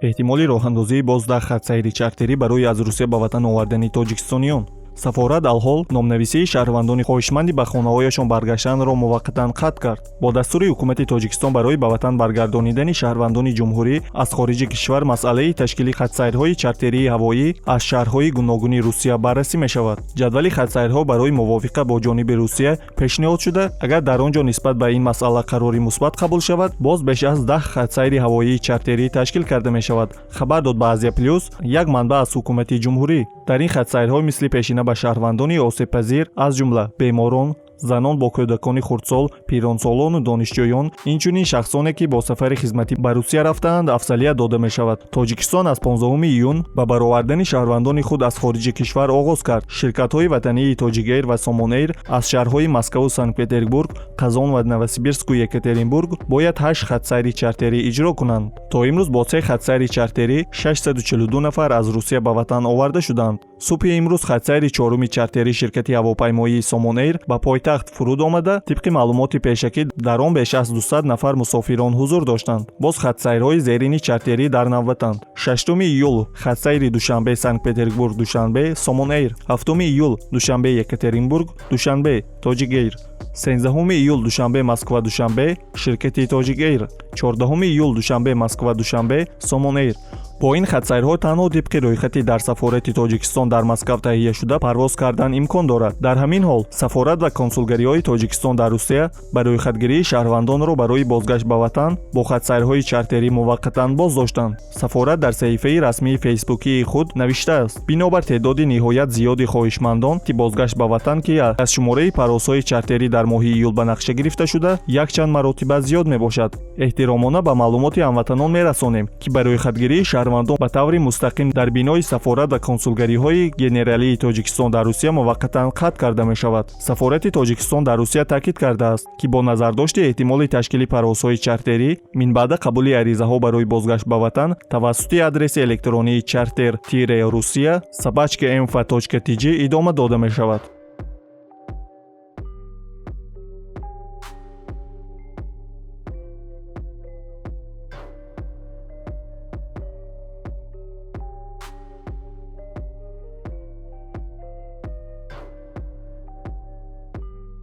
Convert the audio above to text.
эҳтимоли роҳандозии боз дар хатсайри чартерӣ барои аз Русия ба ватан овардани тоҷикистониён. Сафорат Л-ҳол номнависии шаҳрвандони хоҳишманди ба хонаҳояшон баргаштанро муваққатан қатъ кард. Бо дастури ҳукумати Тоҷикистон барои ба ватан баргардонидани шаҳрвандони ҷумҳурӣ аз хориҷи кишвар масъалаи ташкили хатсайрҳои чартерии ҳавоӣ аз шаҳрҳои гуногуни Русия баррасӣ мешавад. ҷадвали хатсайрҳо барои мувофиқа бо ҷониби Русия пешниҳод шуда, агар дар он ҷо нисбат ба ин масъала қарори мусбат қабул шавад, боз беш аз 10 хатсайри ҳавоии чартерӣ ташкил карда мешавад, хабар дод ба Азия Плюс як манбаъ аз ҳукумати ҷумҳурӣ. Дар ин хатсайрҳо мисли пешина ба шаҳрвандони осебпазир аз ҷумла беморон, занон бо кӯдакони хурдсол, пиронсолону донишҷӯён, инчунин шахсоне ки бо сафари хизматӣ ба Русия рафтаанд, афзалият дода мешавад. Тоҷикистон аз 15 июн ба баровардани шаҳрвандони худ аз хориҷи кишвар оғоз кард. Ширкатҳои ватании Тоҷикэйр ва Сомонэйр аз шаҳрҳои Москву, Санкт-Петербург, Қазон ва Новосибирску, Екатеринбург бояд 8 хатсайри чартерӣ иҷро кунанд. То имрӯз бо 3 хатсайри чартерӣ 642 нафар аз Русия ба ватан оварда шуданд. Субҳи имрӯз хатсайри чоруми чартери ширкати ҳавопаймоии Сомонэйр ба пойтахт фуруд омада, тибқи маълумоти пешакӣ дар он беш аз 200 нафар мусофирон ҳузур доштанд. Боз хатсайрҳои зерини чартерӣ дар навбатанд. 6 июл хатсайри Душанбе, Санкт-Петербург, Душанбе, Сомонэйр. 7 июл Душанбе, Екатеринбург, Душанбе, Тоҷикэйр. 13 июл Душанбе, Москва, Душанбе, ширкати Тоҷикэйр. 14 июл Душанбе, Москва, Душанбе, Сомонэйр. бо ин хатсайрҳо танҳо тибқи рӯйхати дар сафорати Тоҷикистон дар Москав таҳия шуда парвоз кардан имкон дорад. Дар ҳамин ҳол сафорат ва консулгариҳои Тоҷикистон дар Русия ба рӯйхатгирии шаҳрвандонро барои бозгашт ба ватан бо хатсайрҳои чартерӣ муваққатан боз доштанд. Сафорат дар саҳифаи расмии фейсбукии худ навиштааст: бинобар теъдоди ниҳоят зиёди хоҳишмандон ки бозгашт ба ватан ки аз шумораи парвозҳои чартерӣ дар моҳи июл ба нақша гирифта шуда якчанд маротиба зиёд мебошад. эҳтиромона ба маълумоти ҳамватанон мерасонем ки ба рӯйхатгирии шаҳрвандон ба таври мустақим дар бинои сафорат ва консулгариҳои генералии Тоҷикистон дар Русия муваққатан қатъ карда мешавад. Сафорати Тоҷикистон дар Русия таъкид кардааст ки бо назардошти эҳтимоли ташкили парвозҳои чартерӣ минбаъда қабули аризаҳо барои бозгашт ба ватан тавассути адреси электронии charter-rusia@m.TJ идома дода мешавад.